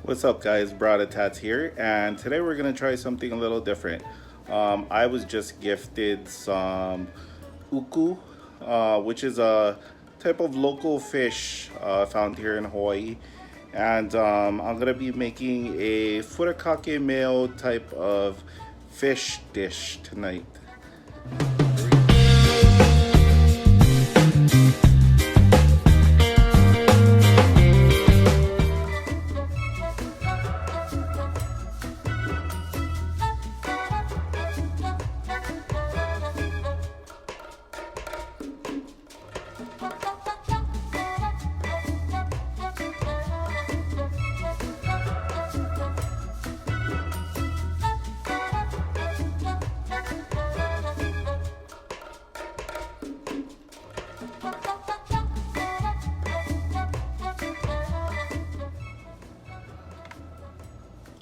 What's up, guys? Braddah Tatz here, and today we're gonna try something a little different. I was just gifted some uku, which is a type of local fish found here in Hawaii, and I'm gonna be making a Furikake Mayo type of fish dish tonight.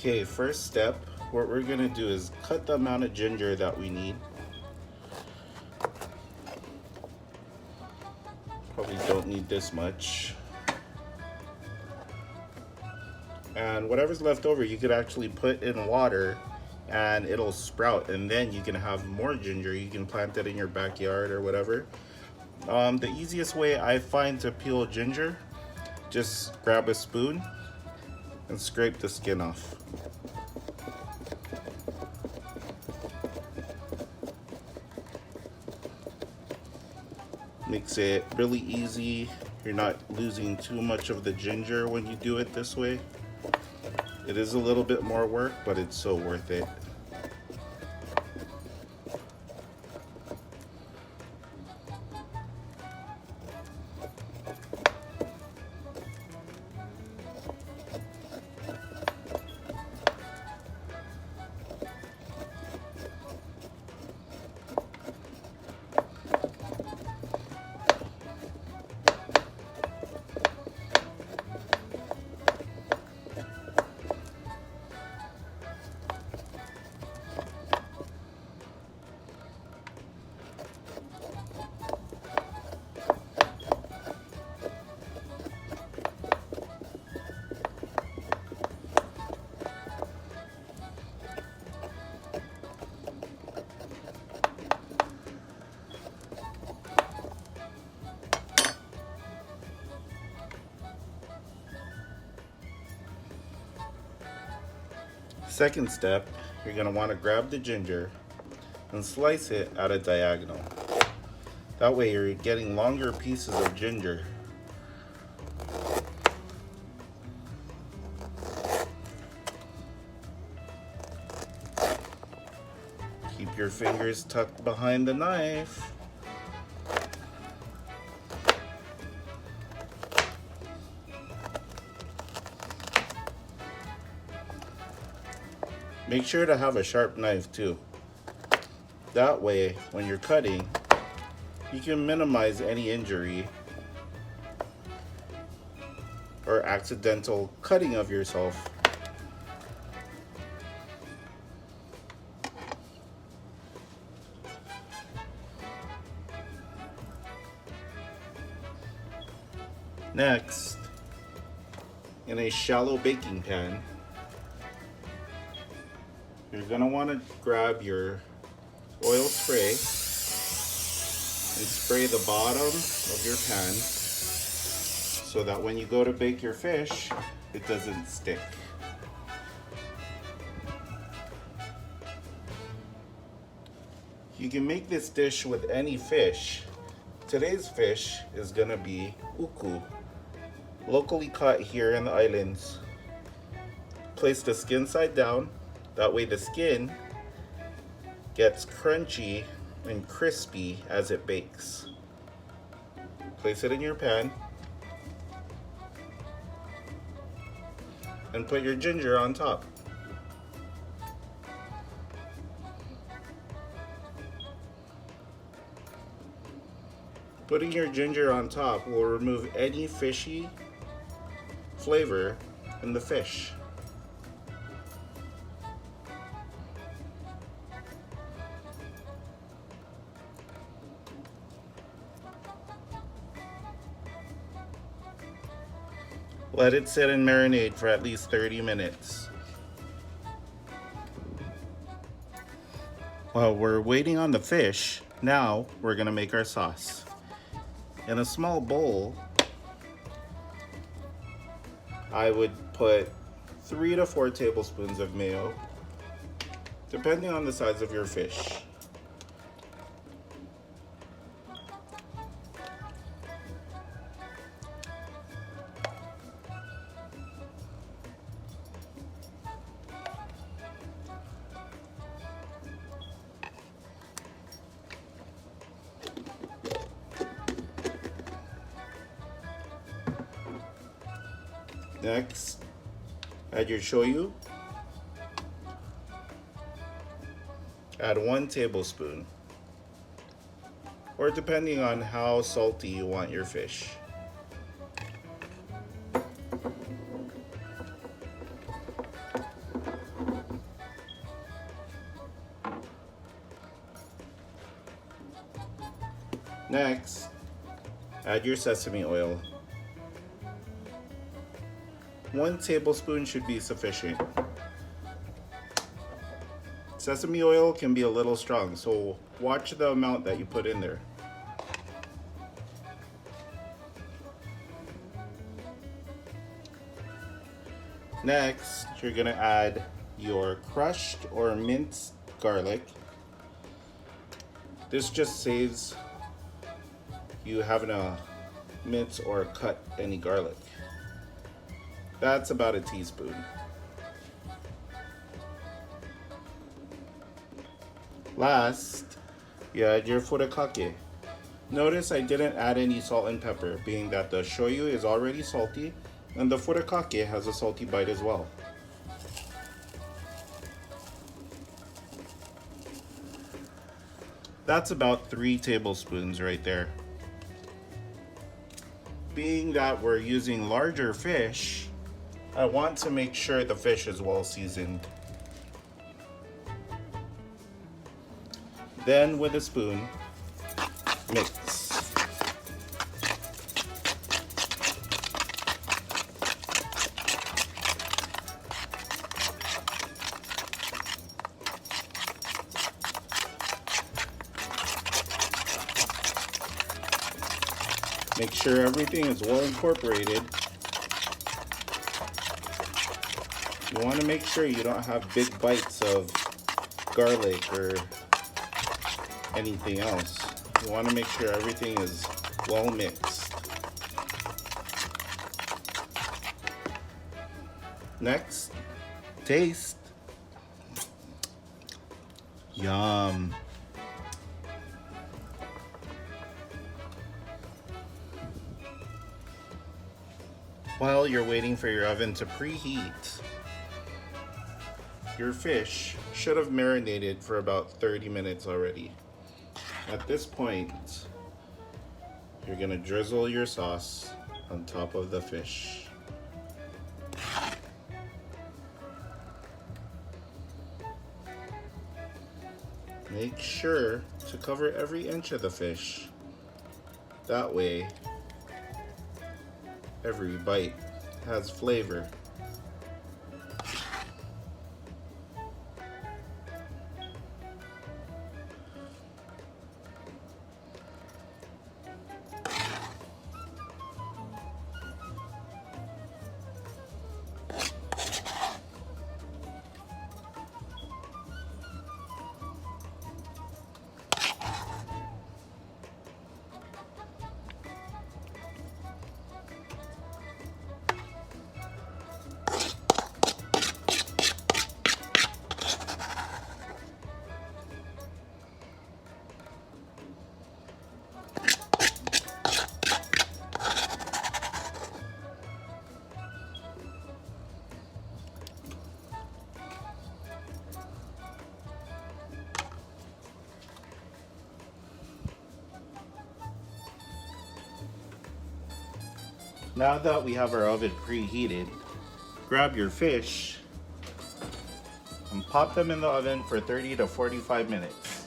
Okay, first step, what we're gonna do is cut the amount of ginger that we need. Probably don't need this much. And whatever's left over, you could actually put in water and it'll sprout, and then you can have more ginger. You can plant it in your backyard or whatever. The easiest way I find to peel ginger, just grab a spoon and scrape the skin off. Makes it really easy. You're not losing too much of the ginger when you do it this way. It is a little bit more work, but it's so worth it. Second step, you're gonna wanna grab the ginger and slice it at a diagonal. That way you're getting longer pieces of ginger. Keep your fingers tucked behind the knife. Make sure to have a sharp knife too. That way, when you're cutting, you can minimize any injury or accidental cutting of yourself. Next, in a shallow baking pan, you're gonna wanna grab your oil spray and spray the bottom of your pan so that when you go to bake your fish, it doesn't stick. You can make this dish with any fish. Today's fish is gonna be uku, locally caught here in the islands. Place the skin side down. That way the skin gets crunchy and crispy as it bakes. Place it in your pan and put your ginger on top. Putting your ginger on top will remove any fishy flavor in the fish. Let it sit and marinate for at least 30 minutes. While we're waiting on the fish, now we're gonna make our sauce. In a small bowl, I would put 3 to 4 tablespoons of mayo, depending on the size of your fish. Next, add your shoyu. Add 1 tablespoon, or depending on how salty you want your fish. Next, add your sesame oil. 1 tablespoon should be sufficient. Sesame oil can be a little strong, so watch the amount that you put in there. Next, you're gonna add your crushed or minced garlic. This just saves you having to mince or cut any garlic. That's about a teaspoon. Last, you add your furikake. Notice I didn't add any salt and pepper, being that the shoyu is already salty and the furikake has a salty bite as well. That's about 3 tablespoons right there. Being that we're using larger fish, I want to make sure the fish is well seasoned. Then with a spoon, mix. Make sure everything is well incorporated. You want to make sure you don't have big bites of garlic or anything else. You want to make sure everything is well mixed. Next, taste. Yum. While you're waiting for your oven to preheat, your fish should have marinated for about 30 minutes already. At this point, you're gonna drizzle your sauce on top of the fish. Make sure to cover every inch of the fish. That way, every bite has flavor. Now that we have our oven preheated, grab your fish and pop them in the oven for 30 to 45 minutes.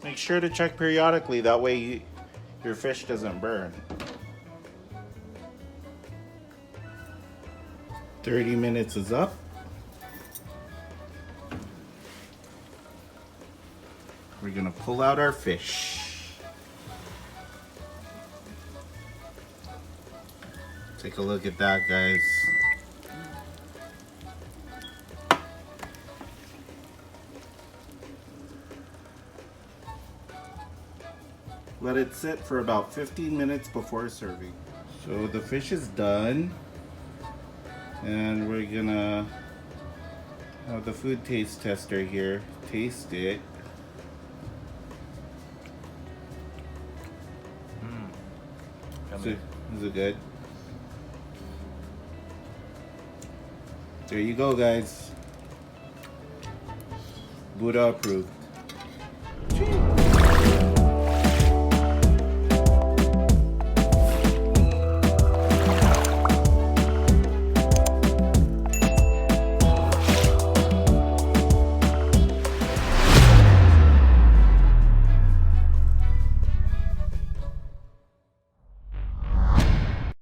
Make sure to check periodically, that way your fish doesn't burn. 30 minutes is up. We're gonna pull out our fish. Take a look at that, guys. Let it sit for about 15 minutes before serving. So the fish is done. And we're gonna have the food taste tester here taste it. Is it good? There you go, guys. Buddha approved.